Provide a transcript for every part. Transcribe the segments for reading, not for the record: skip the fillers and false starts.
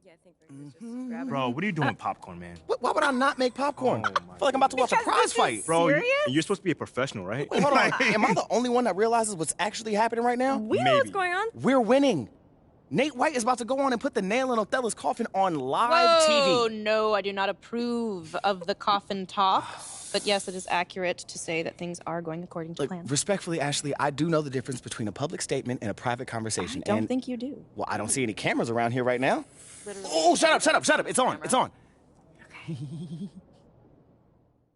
Yeah, I think Rick was just grabbing. Bro, what are you doing with popcorn, man? Why would I not make popcorn? Oh, I my feel like I'm about to watch a Because prize this is fight. Bro, serious? you're supposed to be a professional, right? Wait, hold on. Am I the only one that realizes what's actually happening right now? We know Maybe. what's going on. We're winning. Nate White is about to go on and put the nail in Othello's coffin on live Whoa, TV. no, I do not approve of the coffin talk. But yes, it is accurate to say that things are going according to Look, plan. respectfully, Ashley, I do know the difference between a public statement and a private I conversation. don't and, think you do. Well, I don't see any cameras around here right now. Literally. Oh, shut up. It's on.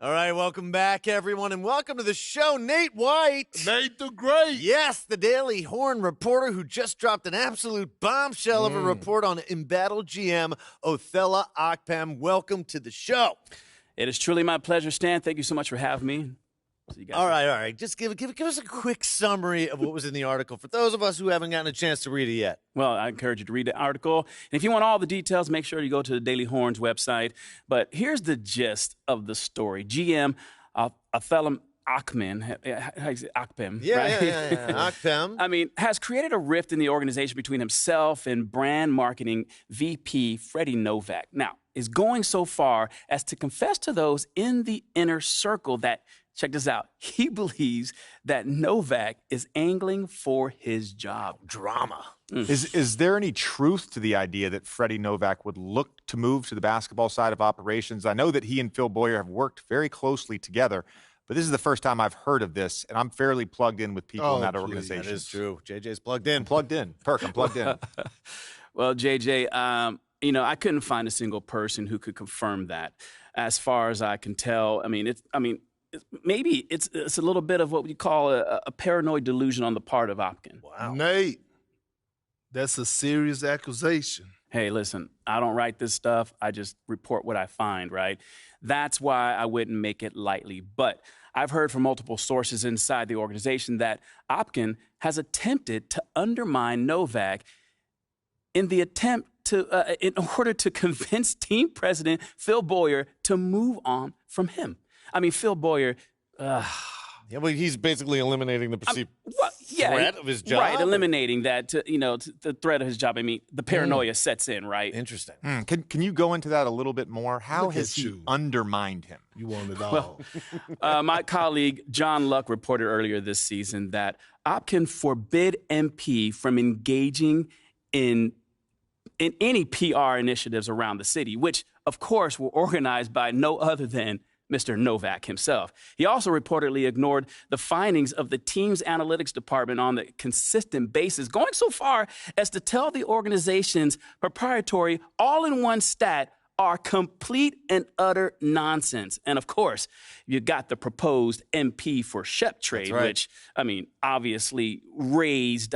All right, welcome back, everyone, and welcome to the show, Nate White. Nate the Great. Yes, the Daily Horn reporter who just dropped an absolute bombshell of a report on embattled GM Othello Akpem. Welcome to the show. It is truly my pleasure, Stan. Thank you so much for having me. See you guys All right. Just give us a quick summary of what was in the article for those of us who haven't gotten a chance to read it yet. Well, I encourage you to read the article. And if you want all the details, make sure you go to the Daily Horn's website. But here's the gist of the story. GM Othello Akpem, Akpem, right? Yeah. Akpem. I mean, has created a rift in the organization between himself and brand marketing VP Freddie Novak. Now, is going so far as to confess to those in the inner circle that, check this out, he believes that Novak is angling for his job. Drama. Is there any truth to the idea that Freddie Novak would look to move to the basketball side of operations? I know that he and Phil Boyer have worked very closely together, but this is the first time I've heard of this, and I'm fairly plugged in with people in that organization. That is true. JJ's plugged in. I'm plugged in. I'm plugged in. Well, JJ, I couldn't find a single person who could confirm that. As far as I can tell, maybe it's a little bit of what we call a paranoid delusion on the part of Opkin. Wow. Nate, that's a serious accusation. Hey, listen, I don't write this stuff. I just report what I find, right? That's why I wouldn't make it lightly. But I've heard from multiple sources inside the organization that Opkin has attempted to undermine Novak in order to convince team president Phil Boyer to move on from him. I mean, Phil Boyer. Yeah, well, he's basically eliminating the perceived threat of his job. Right, eliminating that, the threat of his job. I mean, the paranoia sets in, right? Interesting. Can you go into that a little bit more? How Look has at he you. undermined him? You want it all. My colleague John Luck reported earlier this season that Opkin forbid MP from engaging in any PR initiatives around the city, which, of course, were organized by no other than Mr. Novak himself. He also reportedly ignored the findings of the team's analytics department on a consistent basis, going so far as to tell the organization's proprietary all-in-one stat are complete and utter nonsense. And of course, you got the proposed MP for Shep trade, right. which, obviously raised,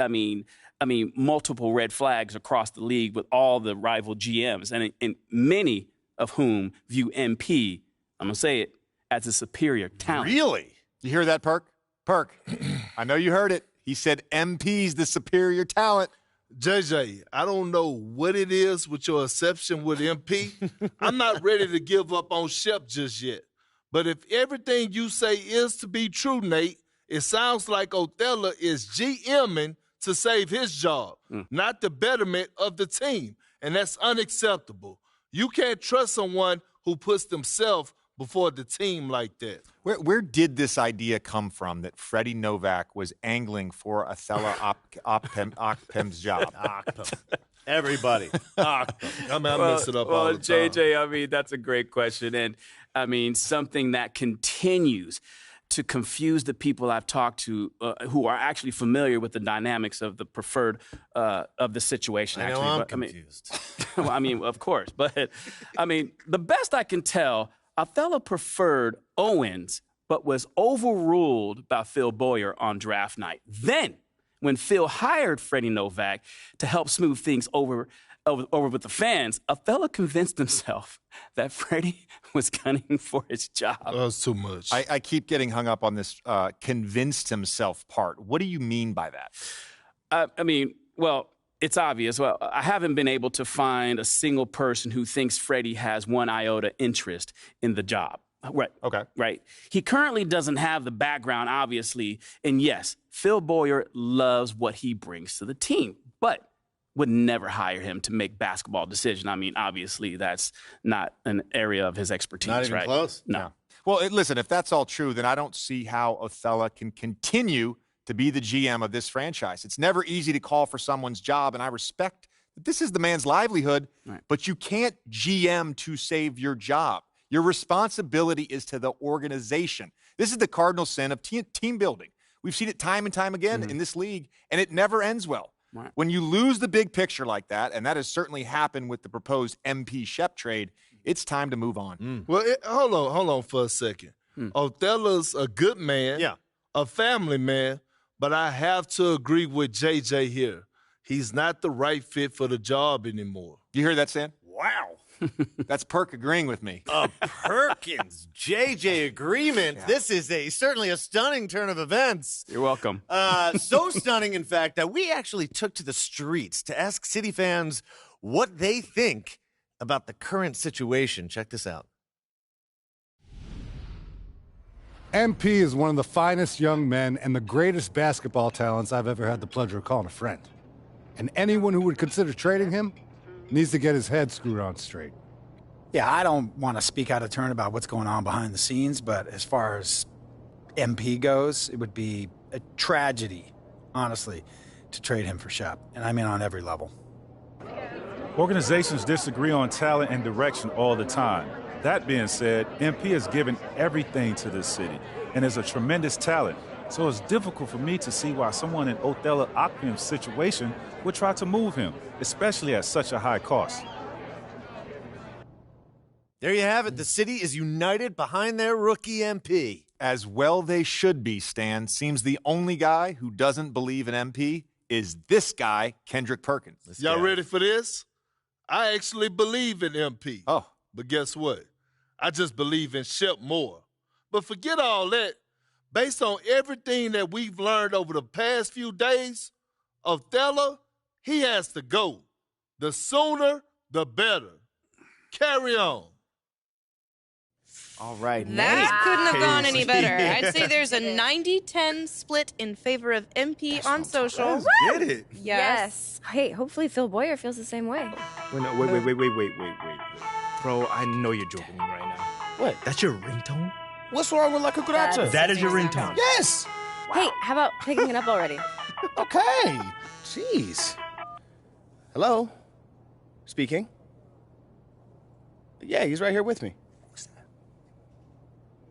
multiple red flags across the league with all the rival GMs, and many of whom view MP, I'm going to say it, as a superior talent. Really? You hear that, Perk? Perk, I know you heard it. He said MP's the superior talent. JJ, I don't know what it is with your exception with MP. I'm not ready to give up on Shep just yet. But if everything you say is to be true, Nate, it sounds like Othello is GMing to save his job, not the betterment of the team. And that's unacceptable. You can't trust someone who puts themselves before the team like that. Where did this idea come from that Freddie Novak was angling for Othello Akpem's job? Everybody. I messed it up all the time. JJ, that's a great question. And, something that continues to confuse the people I've talked to who are actually familiar with the dynamics of the preferred of the situation. I know I'm confused. Of course. But, the best I can tell, Othello preferred Owens, but was overruled by Phil Boyer on draft night. Then, when Phil hired Freddie Novak to help smooth things over with the fans, Othello convinced himself that Freddie was gunning for his job. That's too much. I keep getting hung up on this convinced himself part. What do you mean by that? It's obvious. Well, I haven't been able to find a single person who thinks Freddie has one iota interest in the job. Right. Okay. Right. He currently doesn't have the background, obviously. And yes, Phil Boyer loves what he brings to the team. But would never hire him to make basketball decisions. I mean, obviously, that's not an area of his expertise, Not even right? close? No. Well, listen, if that's all true, then I don't see how Othello can continue to be the GM of this franchise. It's never easy to call for someone's job, and I respect that this is the man's livelihood, Right. but you can't GM to save your job. Your responsibility is to the organization. This is the cardinal sin of team building. We've seen it time and time again in this league, and it never ends well. Right. When you lose the big picture like that, and that has certainly happened with the proposed MP Shep trade, it's time to move on. Well, hold on for a second. Othello's a good man, a family man, but I have to agree with JJ here. He's not the right fit for the job anymore. You hear that, Stan? Wow. That's Perk agreeing with me. A Perkins JJ agreement. This is certainly a stunning turn of events. You're welcome. So stunning, in fact, that we actually took to the streets to ask City fans what they think about the current situation. Check this out. MP is one of the finest young men and the greatest basketball talents I've ever had the pleasure of calling a friend. And anyone who would consider trading him needs to get his head screwed on straight. Yeah, I don't want to speak out of turn about what's going on behind the scenes, but as far as MP goes, it would be a tragedy, honestly, to trade him for Shep. And I mean on every level. Organizations disagree on talent and direction all the time. That being said, MP has given everything to this city and is a tremendous talent. So it's difficult for me to see why someone in Othello Akpem's situation would try to move him, especially at such a high cost. There you have it. The city is united behind their rookie MP. As well they should be, Stan. Seems the only guy who doesn't believe in MP is this guy, Kendrick Perkins. Y'all ready for this? I actually believe in MP. Oh. But guess what? I just believe in Shep more. But forget all that. Based on everything that we've learned over the past few days, Othello, he has to go. The sooner, the better. Carry on. All right, That couldn't have gone any better. Yeah. I'd say there's a 90-10 split in favor of MP on social. Get it. Yes. Hey, hopefully Phil Boyer feels the same way. Wait. Bro, I know you're joking with me right now. What? That's your ringtone? What's wrong with La Cucaracha? That is your ringtone. Yes. Hey, how about picking it up already? Okay. Jeez. Hello? Speaking? Yeah, he's right here with me. What's that?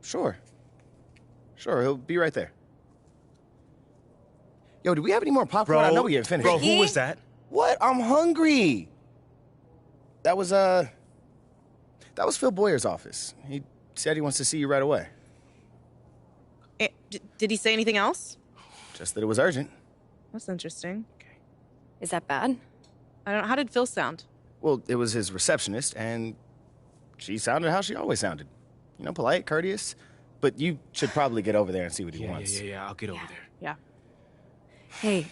Sure, he'll be right there. Yo, do we have any more popcorn? I know we haven't finished. Bro, who was that? What? I'm hungry. That was Phil Boyer's office. He said he wants to see you right away. Did he say anything else? Just that it was urgent. That's interesting. Is that bad? I don't know. How did Phil sound? Well, it was his receptionist, and she sounded how she always sounded. You know, polite, courteous. But you should probably get over there and see what he wants. Yeah, I'll get over there. Yeah. Hey,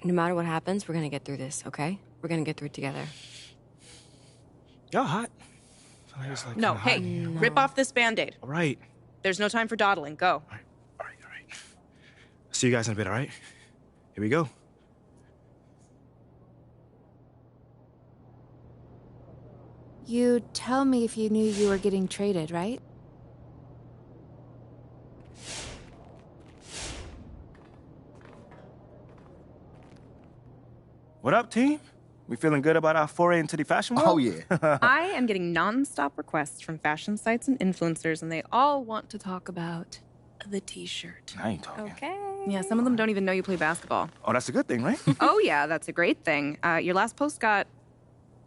no matter what happens, we're gonna get through this, okay? We're gonna get through it together. Y'all hot? No, hey, rip off this Band-Aid. All right. There's no time for dawdling. Go. All right. See you guys in a bit, all right? Here we go. You'd tell me if you knew you were getting traded, right? What up, team? We feeling good about our foray into the fashion world? Oh, yeah. I am getting non-stop requests from fashion sites and influencers, and they all want to talk about the T-shirt. I ain't talking. Okay. Yeah, some of them don't even know you play basketball. Oh, that's a good thing, right? Oh, yeah, that's a great thing. Your last post got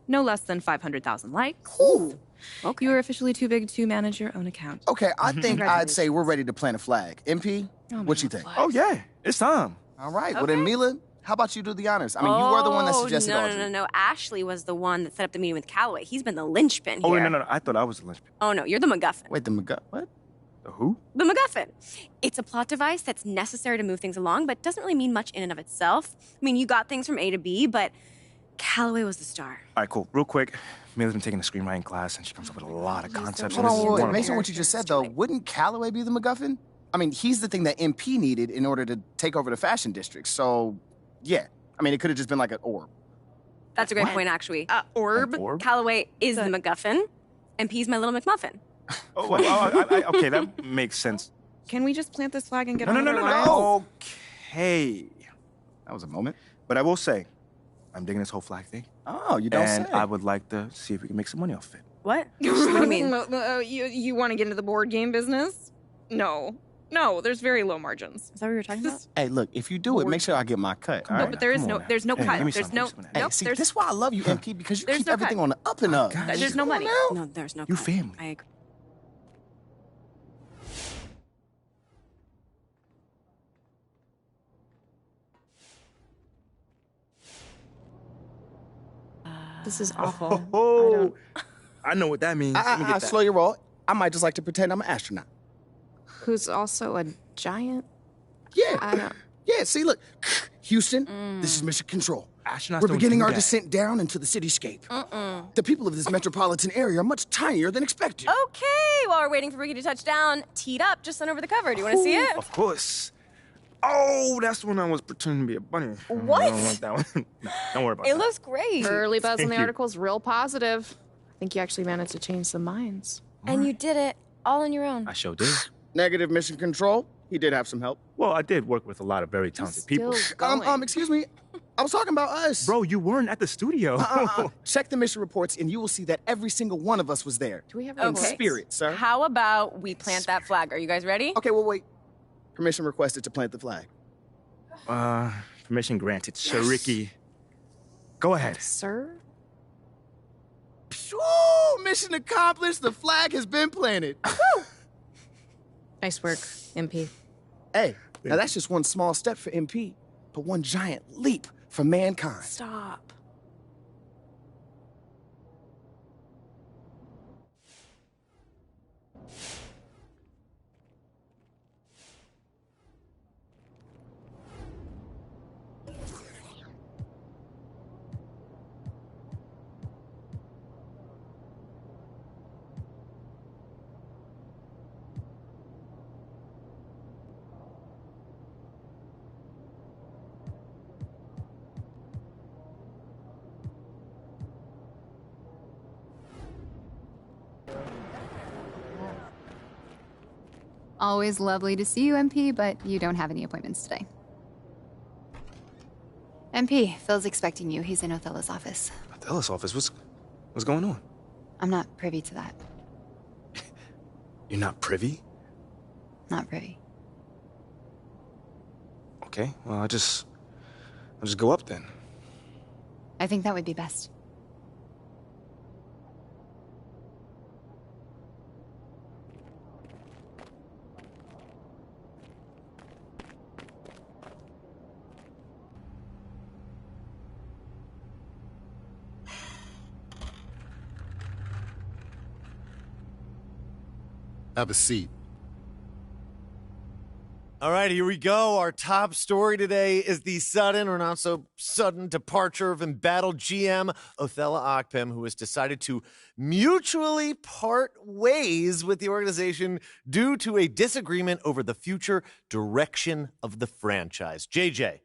no less than 500,000 likes. Ooh. Okay. You are officially too big to manage your own account. Okay, I think I'd say we're ready to plant a flag. MP, what you think? Oh, yeah. It's time. All right. Well, then, Mila, how about you do the honors? I mean, you were the one that suggested No. Ashley was the one that set up the meeting with Callaway. He's been the linchpin Oh, here. no. I thought I was the linchpin. Oh, no, you're the MacGuffin. Wait, what? The who? The MacGuffin. It's a plot device that's necessary to move things along, but doesn't really mean much in and of itself. I mean, you got things from A to B, but Callaway was the star. All right, cool. Real quick, Mila's been taking a screenwriting class, and she comes up with a lot of concepts. Hold on, one of based them. on what you just said, though, wouldn't Callaway be the MacGuffin? I mean, he's the thing that MP needed in order to take over the fashion district. So, yeah. I mean, it could have just been like an orb. That's a great point, actually. Orb? Calloway is the MacGuffin, and P's my little McMuffin. Okay, that makes sense. Can we just plant this flag and get No. on with our lives? Okay. That was a moment. But I will say, I'm digging this whole flag thing. Oh, you don't And say. I would like to see if we can make some money off it. What? What do you mean? You want to get into the board game business? No, there's very low margins. Is that what you were talking about? Hey, look, if you do it, make sure I get my cut. No, but there's no cut. There's no. Hey, Nope. see, There's this is why I love you, MP, because you There's keep no everything cut. on the up and up. There's no money. No, there's no You cut. family. I agree. This is awful. Oh, I know what that means. Let me get that. Slow your roll. I might just like to pretend I'm an astronaut. Who's also a giant? Yeah. I don't. Yeah, see, look. Houston, this is Mission Control. Astronauts We're don't beginning do our that. descent down into the cityscape. The people of this metropolitan area are much tinier than expected. Okay, while we're waiting for Ricky to touch down, teed up, just sent over the cover. Do you want to see it? Of course. Oh, that's when I was pretending to be a bunny. What? I don't like that one. No, don't worry about It that. looks great. Early buzz in the you. article's real positive. I think you actually managed to change some minds. And you did it all on your own. I sure did. Negative Mission Control. He did have some help. Well, I did work with a lot of very talented people. Excuse me. I was talking about us. Bro, you weren't at the studio. Check the mission reports, and you will see that every single one of us was there. Do we have In Okay. spirit, sir. How about we plant that flag? Are you guys ready? Okay, well, wait. Permission requested to plant the flag. Permission granted. Sir Ricky. Go ahead. Sir? Woo! Mission accomplished. The flag has been planted. Nice work, MP. Hey, now that's just one small step for MP, but one giant leap for mankind. Stop. Always lovely to see you, MP, but you don't have any appointments today. MP, Phil's expecting you. He's in Othello's office. Othello's office? What's going on? I'm not privy to that. You're not privy? Not privy. Okay, well, I'll just go up then. I think that would be best. Have a seat. All right, here we go. Our top story today is the sudden or not so sudden departure of embattled GM Othello Akpem, who has decided to mutually part ways with the organization due to a disagreement over the future direction of the franchise. JJ,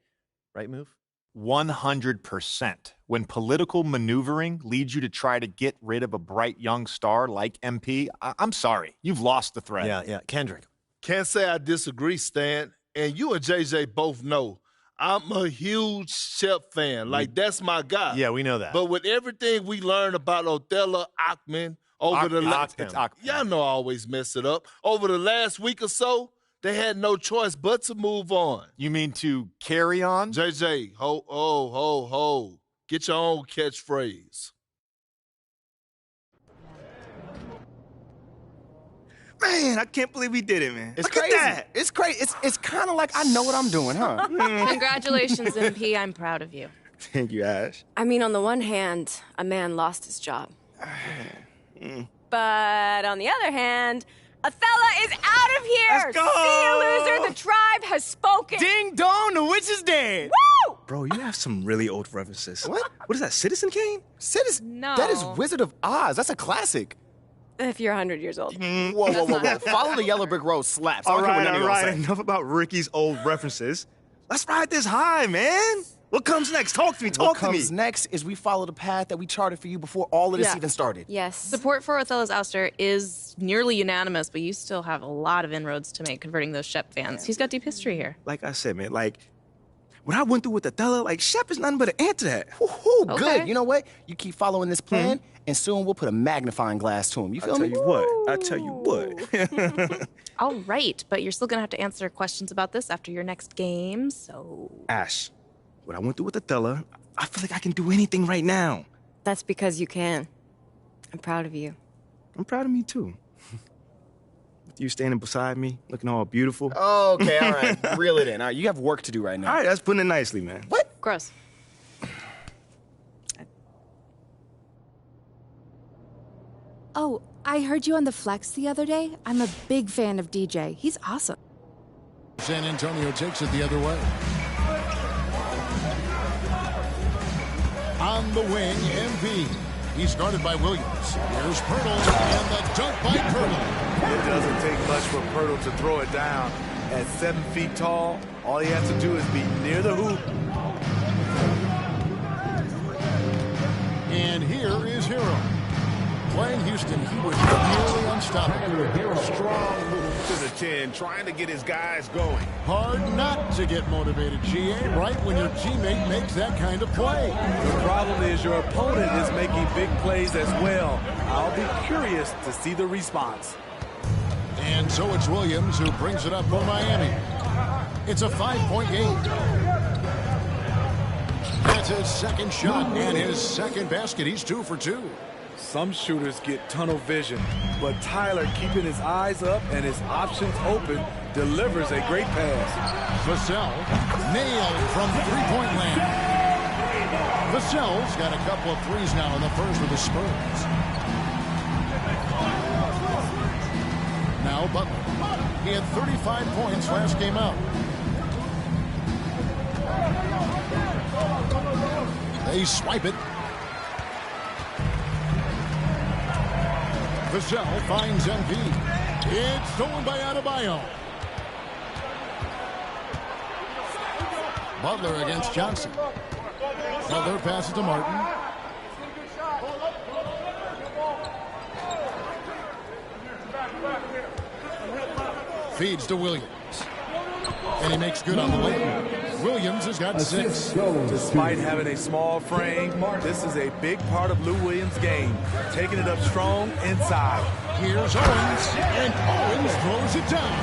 right move? 100%. When political maneuvering leads you to try to get rid of a bright young star like MP, I'm sorry. You've lost the thread. Yeah. Kendrick. Can't say I disagree, Stan. And you and JJ both know I'm a huge Shep fan. Like, that's my guy. Yeah, we know that. But with everything we learned about Othello Akpem over the last... Y'all know I always mess it up. Over the last week or so, they had no choice but to move on. You mean to carry on? JJ, ho. Get your own catchphrase. Man, I can't believe we did it, man. It's Look crazy. at that. It's crazy. It's kind of like I know what I'm doing, huh? Congratulations, MP. I'm proud of you. Thank you, Ash. I mean, on the one hand, a man lost his job. But on the other hand, Othello is out of here! Let's go! See you, loser! The tribe has spoken! Ding dong, the witch is dead. Woo! Bro, you have some really old references. What? What is that, Citizen Kane? Citizen? No. That is Wizard of Oz. That's a classic. If you're 100 years old. Whoa. Follow the Yellow Brick Road slaps. I All don't care what right, none of y'all say. Enough about Ricky's old references. Let's ride this high, man. What comes next? Talk to me. Talk to me. What comes next is we follow the path that we charted for you before all of this Yeah. even started. Yes. Support for Othello's ouster is nearly unanimous, but you still have a lot of inroads to make converting those Shep fans. He's got deep history here. Like I said, man, like, what I went through with Othello, like, Shep is nothing but an answer to that. Woo-hoo, Okay. good. You know what? You keep following this plan, and soon we'll put a magnifying glass to him. You feel I me? tell you what. All right, but you're still going to have to answer questions about this after your next game, so... Ash, what I went through with Othello, I feel like I can do anything right now. That's because you can. I'm proud of you. I'm proud of me, too. With you standing beside me, looking all beautiful. Okay, all right. Reel it in. All right, you have work to do right now. All right, that's putting it nicely, man. What? Gross. Oh, I heard you on the Flex the other day. I'm a big fan of DJ. He's awesome. San Antonio takes it the other way. On the wing, MP. He's guarded by Williams. Here's Pirtle, and the dunk by Pirtle. It doesn't take much for Pirtle to throw it down. At 7 feet tall, all he has to do is be near the hoop. And here is Hero. Playing Houston, he was nearly unstoppable. Strong move to the 10, trying to get his guys going. Hard not to get motivated, GA, right when your teammate makes that kind of play. The problem is your opponent is making big plays as well. I'll be curious to see the response. And so it's Williams who brings it up for Miami. It's a 5-point game. That's his second shot and his second basket. He's 2 for 2. Some shooters get tunnel vision, but Tyler, keeping his eyes up and his options open, delivers a great pass. Vassell nailed from three-point land. Vassell's got a couple of threes now in the first with the Spurs. Now Butler. He had 35 points last game out. They swipe it. Vassell finds MP. It's stolen by Adebayo. Butler against Johnson. Butler passes to Martin. Feeds to Williams. And he makes good on the lane. Williams has got 6. Despite having a small frame, this is a big part of Lou Williams' game. Taking it up strong inside. Here's Owens, and Owens throws it down.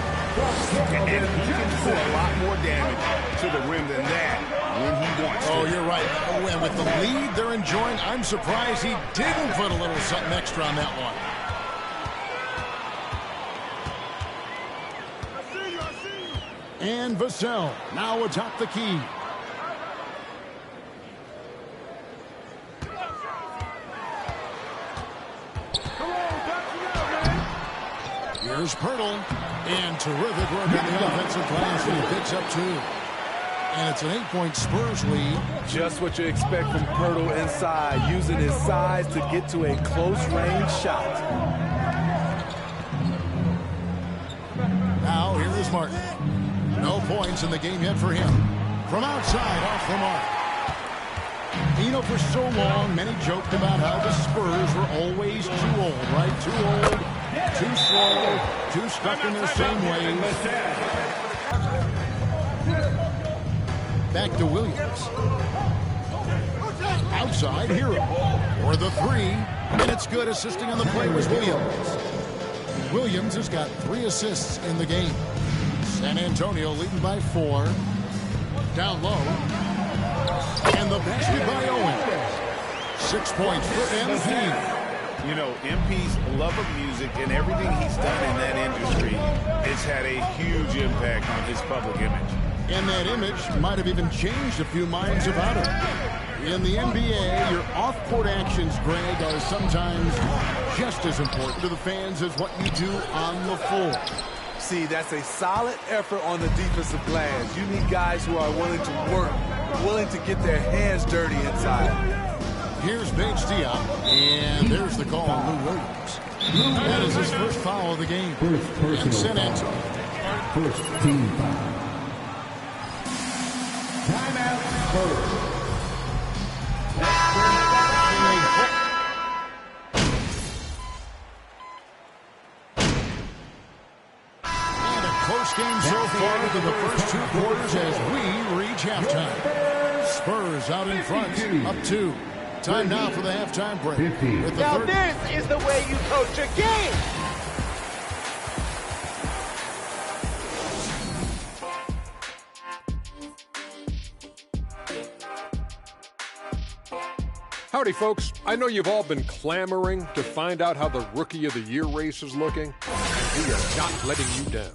And he can do a lot more damage to the rim than that when he wants to. Oh, you're right. And with the lead they're enjoying, I'm surprised he didn't put a little something extra on that one. And Vassell now atop the key. Here's Pirtle. And terrific work on the offensive glass. And he picks up 2. And it's an 8-point Spurs lead. Just what you expect from Pirtle inside, using his size to get to a close-range shot. Now here is Martin. No points in the game yet for him. From outside, off the mark. You know, for so long, many joked about how the Spurs were always too old, right? Too old, too slow, too stuck in their same ways. Back to Williams. Outside, Hero. For the 3. And it's good. Assisting on the play was Williams. Williams has got 3 assists in the game. San Antonio leading by 4. Down low. And the basket by Owens. 6 points for MP. You know, MP's love of music and everything he's done in that industry has had a huge impact on his public image. And that image might have even changed a few minds about him. In the NBA, your off-court actions, Greg, are sometimes just as important to the fans as what you do on the floor. See, that's a solid effort on the defensive glass. You need guys who are willing to work, willing to get their hands dirty inside. Here's Bates Diop, and there's the call on Lou Williams. That is his first foul of the game. And San Antonio. First team foul. Timeout. And a close game so far into the first 2 quarters as we reach halftime. Spurs out in front, up 2. Time now for the halftime break. With the Now third. this is the way you coach a game. Howdy, folks. I know you've all been clamoring to find out how the Rookie of the Year race is looking, and we are not letting you down.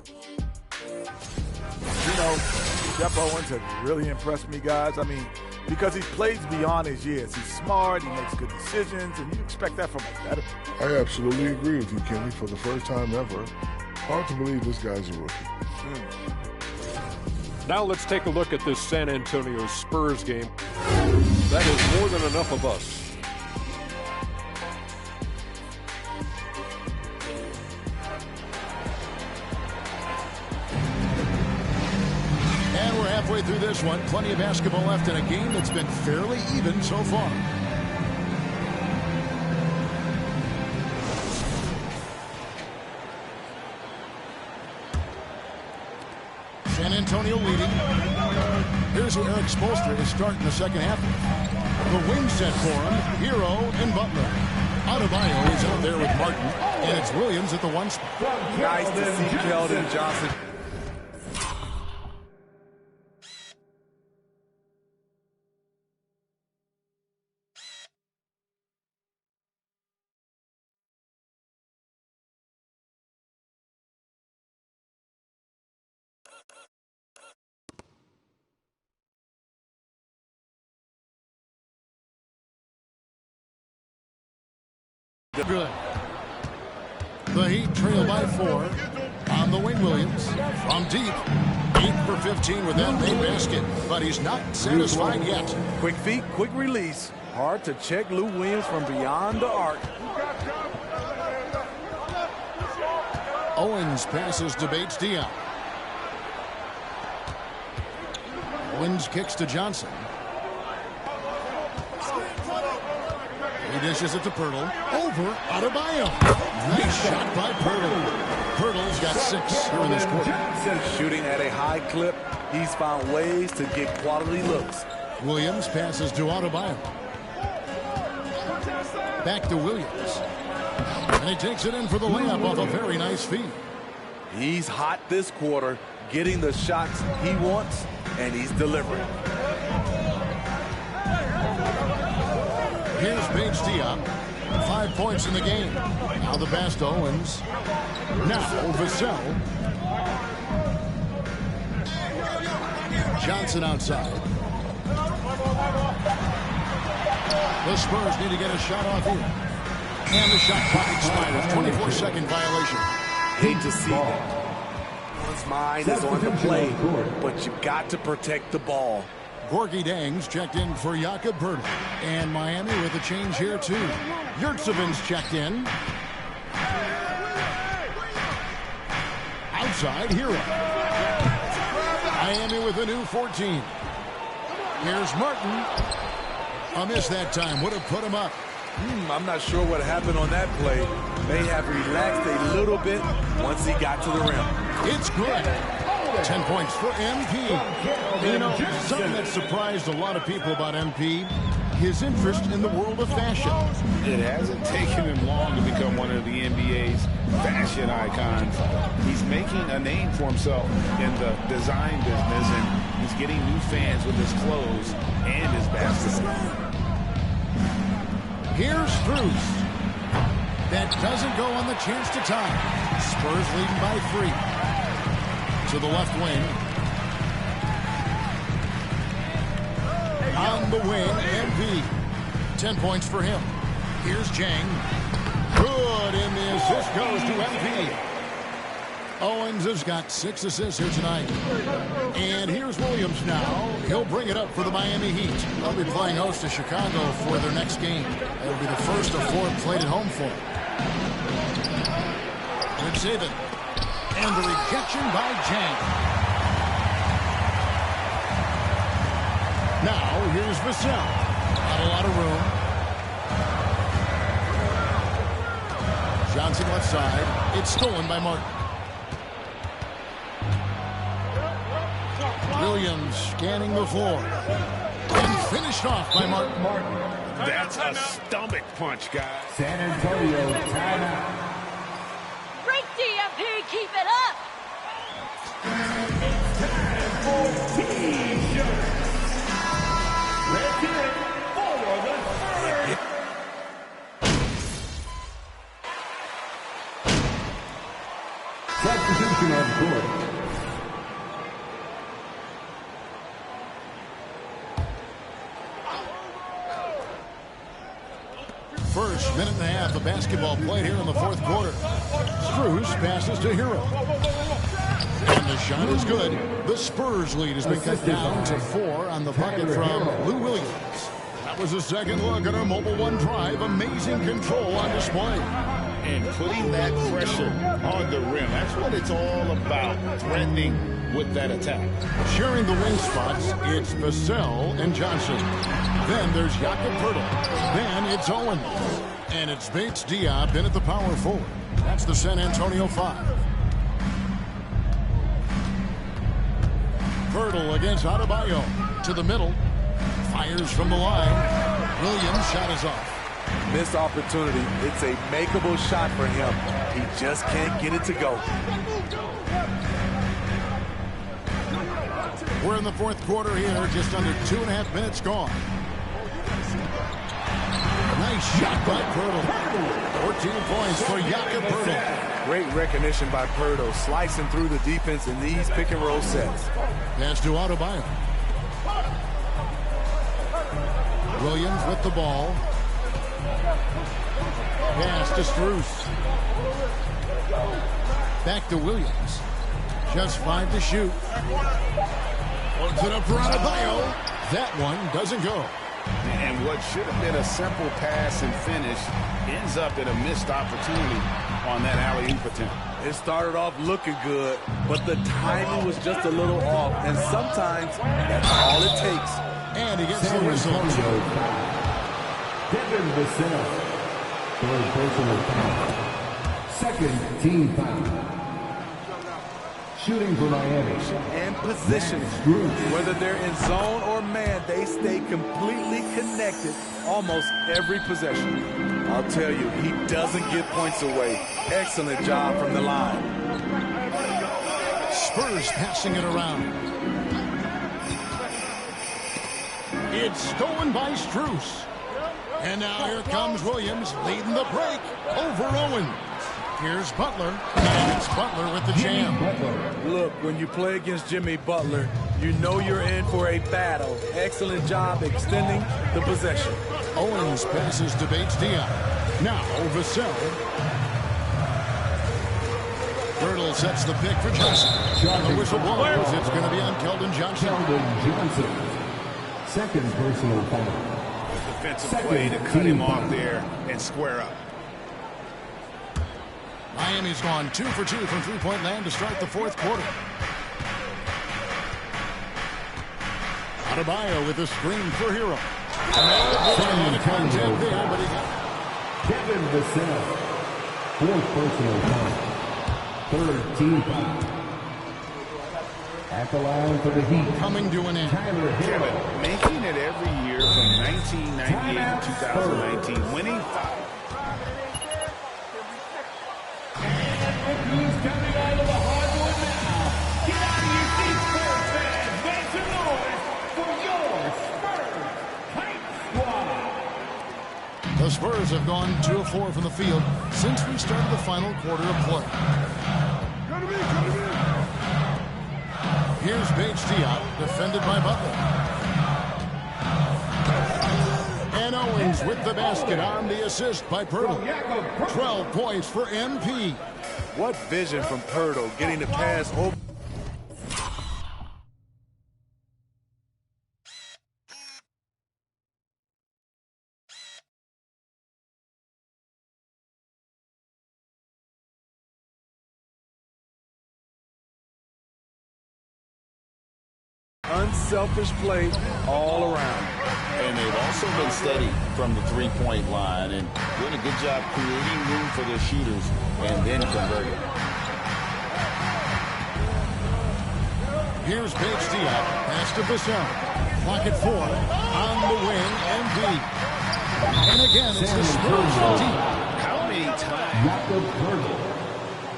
You know, Jeff Owens has really impressed me, guys. I mean, because he plays beyond his years. He's smart, he makes good decisions, and you expect that from a veteran. I absolutely agree with you, Kenny. For the first time ever, hard to believe this guy's a rookie. Now let's take a look at this San Antonio Spurs game. That is more than enough of us. And we're halfway through this one. Plenty of basketball left in a game that's been fairly even so far. San Antonio leading. Here's who Eric Spoelstra is starting the second half. The wing set for him, Hero and Butler. Adebayo is out there with Martin, and it's Williams at the 1 spot. Nice to see Keldon Johnson. Good. The Heat trail by 4. On the wing, Williams. From deep. 8 for 15 with that main basket. But he's not satisfied yet. Quick feet, quick release. Hard to check Lou Williams from beyond the arc. Owens passes to Bates Diop. Owens kicks to Johnson. He dishes it to Pirtle. Over Adebayo. Nice shot by Pirtle. Pirtle's got 6 here in this quarter. Shooting at a high clip, he's found ways to get quality looks. Williams passes to Adebayo. Back to Williams. And he takes it in for the layup off a very nice feed. He's hot this quarter, getting the shots he wants, and he's delivering. Here's Bates Diop. 5 points in the game. Now the pass to Owens. Now Vassell. Johnson outside. The Spurs need to get a shot off here. And the shot clock expires. 24-second violation. Hate to see that. One's mind is on the play, but you've got to protect the ball. Gorgie Dangs checked in for Jakob Poeltl. And Miami with a change here, too. Yurtseven's checked in. Outside, Hero. Miami with a new 14. Here's Martin. A miss that time. Would have put him up. I'm not sure what happened on that play. May have relaxed a little bit once he got to the rim. It's good. 10 points for MP. You know, something that surprised a lot of people about MP, his interest in the world of fashion. It hasn't taken him long to become one of the NBA's fashion icons. He's making a name for himself in the design business, and he's getting new fans with his clothes and his basketball. Here's Strus. That doesn't go on the chance to tie. Spurs leading by 3. To the left wing. On the wing, MP. 10 points for him. Here's Chang. Good, and the assist goes to MP. Owens has got 6 assists here tonight. And here's Williams now. He'll bring it up for the Miami Heat. They'll be playing host to Chicago for their next game. It'll be the first of 4 played at home for them. Saban. And the rejection by Chang. Now Here's Vassell. Not a lot of room. Johnson left side. It's stolen by Martin. Williams scanning the floor. And finished off by Martin. That's a stomach punch, guys. San Antonio timeout. Great DMP, keep it up. Time for T-shirt. Let's hear it for the third. Substitution on court. First minute and a half of basketball played here in the fourth quarter. Strus passes to Hero. And the shot is good. The Spurs lead has been cut down to 4 on the bucket from Lou Williams. That was a second look at our Mobile One drive. Amazing control on display. And putting that pressure on the rim. That's what it's all about, threatening with that attack. Sharing the wing spots, it's Vassell and Johnson. Then there's Jakob Poeltl. Then it's Owens. And it's Bates Diop in at the power forward. That's the San Antonio 5. Poeltl against Adebayo. To the middle. Fires from the line. Williams' shot is off. Missed opportunity. It's a makeable shot for him. He just can't get it to go. We're in the fourth quarter here. Just under 2.5 minutes gone. Nice shot by Poeltl. 14 points for Jakob Poeltl. Great recognition by Poeltl, slicing through the defense in these pick and roll sets. Pass to Adebayo. Williams with the ball. Pass to Strus. Back to Williams. Just 5 to shoot. Opens it up for Adebayo. That one doesn't go. And what should have been a simple pass and finish ends up in a missed opportunity on that alley-oop attempt. It started off looking good, but the timing was just a little off, and sometimes that's all it takes. And he gets the whistle. Devin Vassell, third personal foul. Second team foul. Shooting for Miami. And position. Whether they're in zone or man, they stay completely connected almost every possession. I'll tell you, he doesn't give points away. Excellent job from the line. Spurs passing it around. It's stolen by Strus. And now here comes Williams leading the break over Owens. Here's Butler, and it's Butler with the jam. Look, when you play against Jimmy Butler, you know you're in for a battle. Excellent job extending the possession. Owens passes to Bates Diop. Now Vassell. Poeltl sets the pick for Johnson. And the whistle blows. It's going to be on Keldon Johnson. Keldon Johnson. Second personal foul. Defensive play to cut him off there and square up. Miami's gone 2 for 2 from three-point land to start the fourth quarter. Adebayo with a screen for Hero. Devin Vassell, fourth personal foul. Third team foul. At the line for the Heat. Coming to an end. Kevin, making it every year from 1998 to 2019, winning 5. Who's coming out of the hardwood now? Get out of your seats, Spurs fans. Make some noise for your Spurs Hype Squad. The Spurs have gone 2 of 4 from the field since we started the final quarter of play. Here's Bates Diop, defended by Butler. And Owens with the basket on the assist by Poeltl. 12 points for MP. What vision from Poeltl, getting the pass over. unselfish play all around. And they've also been steady from the three-point line and doing a good job creating room for their shooters and then converting. Here's Paige Diop. Pass to Vassell. Clock at 4. On the wing, MP. And again, it's the Spurs from deep. How many times? Jakob Poeltl.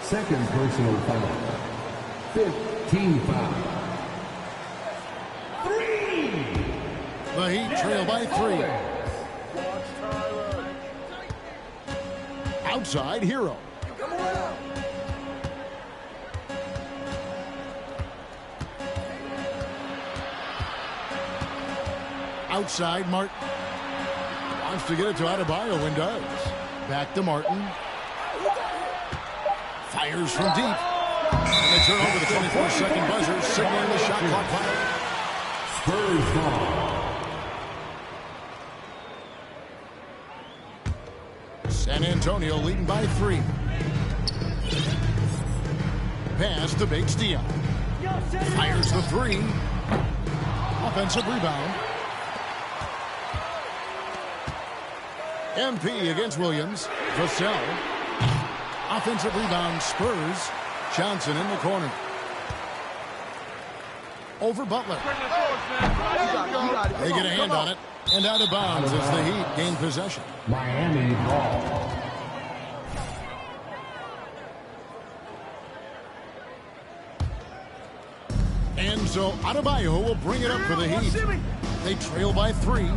Second personal foul. 15 foul. The Heat trail by 3. Outside, Hero. Outside, Martin. Wants to get it to Adebayo and does. Back to Martin. Fires from deep. And they turn over the 24-second buzzer, signaling the shot clock fire. Spurs ball. San Antonio leading by 3. Pass to Bates Diop. Fires the 3. Offensive rebound. MP against Williams. Vassell. Offensive rebound, Spurs. Johnson in the corner. Over Butler. They get a hand on it. And out of bounds as the Heat gain possession. Miami ball. And so Adebayo will bring it up for the Heat. They trail by 3.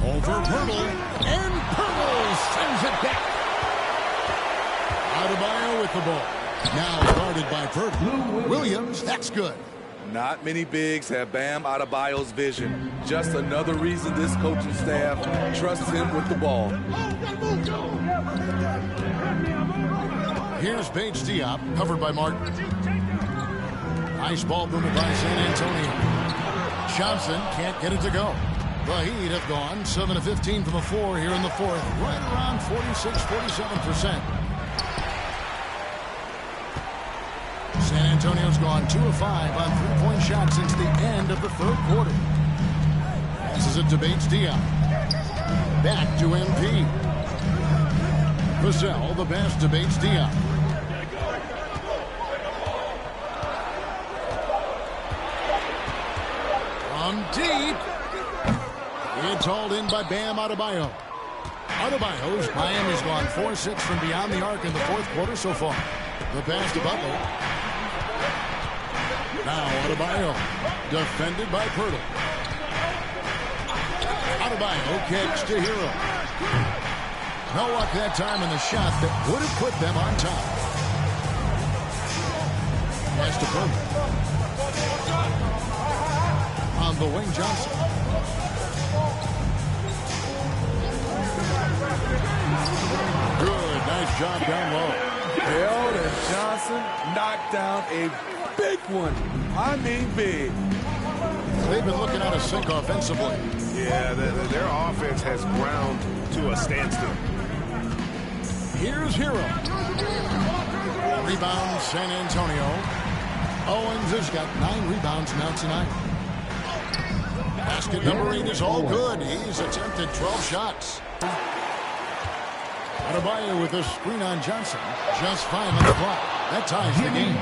Over Poeltl. And Poeltl sends it back. Adebayo with the ball. Now guarded by Poeltl. Williams, that's good. Not many bigs have Bam Adebayo's vision. Just another reason this coaching staff trusts him with the ball. Here's Paige Diop, covered by Martin. Nice ball movement by San Antonio. Johnson can't get it to go. The Heat have gone 7 of 15 from the floor here in the fourth. Right around 46-47%. San Antonio's gone 2 of 5 on three-point shots since the end of the third quarter. Passes it to Bates Diop. Back to MP. Vassell, the pass to Bates Diop. From deep. It's hauled in by Bam Adebayo. Adebayo's Miami's gone 4-6 from beyond the arc in the fourth quarter so far. The pass to Butler. Now Adebayo, defended by Poeltl. Adebayo kicks to Hero. No luck that time in the shot that would have put them on top. Pass to Poeltl. On the wing, Johnson. Good, nice job down low. Held and Johnson knocked down a big one. I mean big. They've been looking out of sync offensively. Yeah, their offense has ground to a standstill. Here's Hero. Rebound, San Antonio. Owens has got 9 rebounds now tonight. Basket number 8 is all good. He's attempted 12 shots. Adebayo with a screen on Johnson. Just 5 on the clock. That ties the game.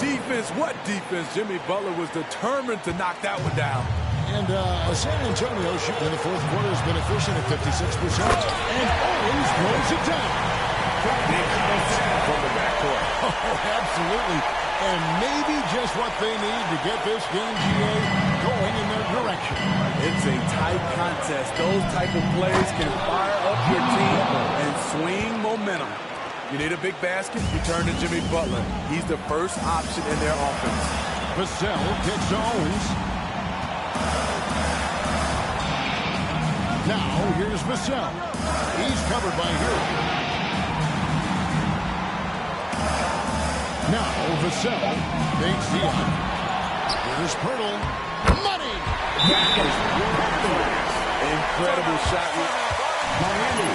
Defense, what defense? Jimmy Butler was determined to knock that one down. And San Antonio shooting in the fourth quarter has been efficient at 56%. And Owens throws it down. From the backcourt. Oh, absolutely. And maybe just what they need to get this game, GA, going in their direction. It's a tight contest. Those type of plays can fire up your team and swing momentum. You need a big basket, you turn to Jimmy Butler. He's the first option in their offense. Vassell kicks to Owens. Now, here's Vassell. He's covered by Hero. Now, Vassell takes the up. Here's Poeltl. Money! Incredible shot. Miami.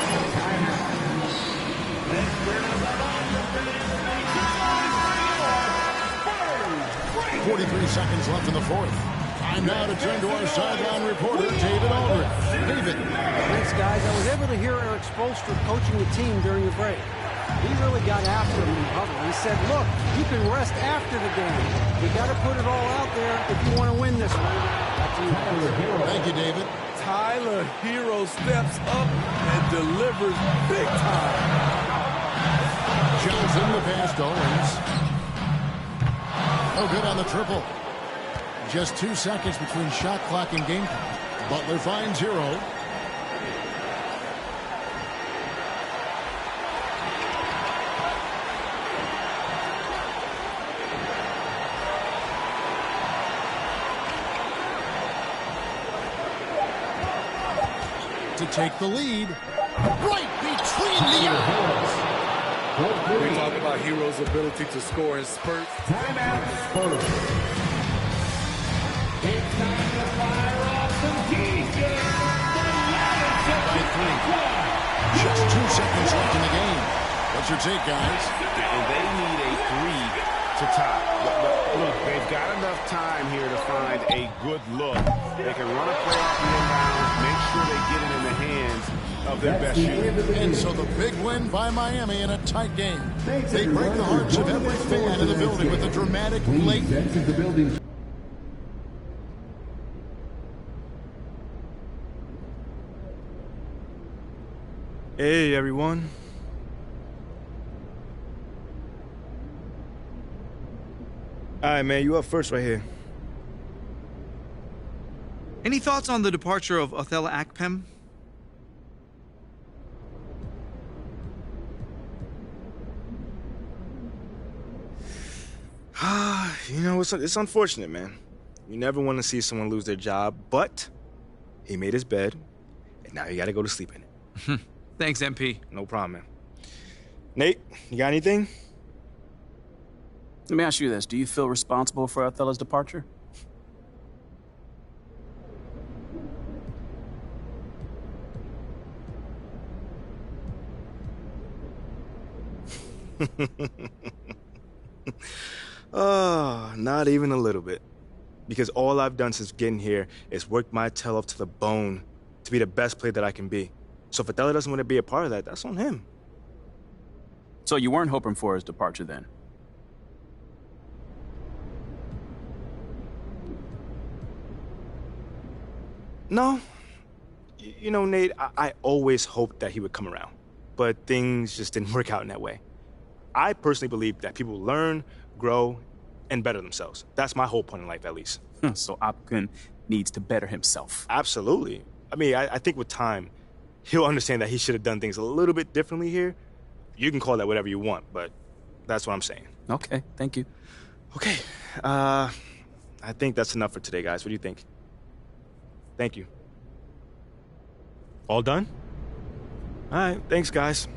43 seconds left in the fourth. Time now to turn to our sideline reporter, David Aldridge. David. Thanks, guys. I was able to hear Eric Spoelstra coaching the team during the break. He really got after him in huddle. He said, look, you can rest after the game. You got to put it all out there if you want to win this one. Back to you, guys. Thank you, David. Tyler Hero steps up and delivers big time. Johnson the pass to Owens. Oh, good on the triple. Just 2 seconds between shot clock and game clock. Butler finds Hero. To take the lead. Right between the eyes. We talk about Hero's ability to score in spurts. Timeout, Spurs. It's time to fire off some t-shirts. Just 2 seconds left in the game. What's your take, guys? And they need a 3 to tie. Look, they've got enough time here to find a good look. They can run a play off the inbounds, make sure they get it in the hands of their best shooter. And so the big win by Miami in a tight game. They break the hearts of every fan in the building with a dramatic late. Hey, everyone. All right, man, you up first right here. Any thoughts on the departure of Othello Akpem? You know, it's unfortunate, man. You never want to see someone lose their job, but he made his bed, and now you got to go to sleep in it. Thanks, MP. No problem, man. Nate, you got anything? Let me ask you this. Do you feel responsible for Othello's departure? Not even a little bit. Because all I've done since getting here is work my tail off to the bone to be the best player that I can be. So if Othello doesn't want to be a part of that, that's on him. So you weren't hoping for his departure then? No. You know, Nate, I always hoped that he would come around. But things just didn't work out in that way. I personally believe that people learn, grow, and better themselves. That's my whole point in life, at least. So Akpem needs to better himself. Absolutely. I mean, I think with time, he'll understand that he should have done things a little bit differently here. You can call that whatever you want, but that's what I'm saying. Okay, thank you. Okay, I think that's enough for today, guys. What do you think? Thank you. All done? All right, thanks, guys.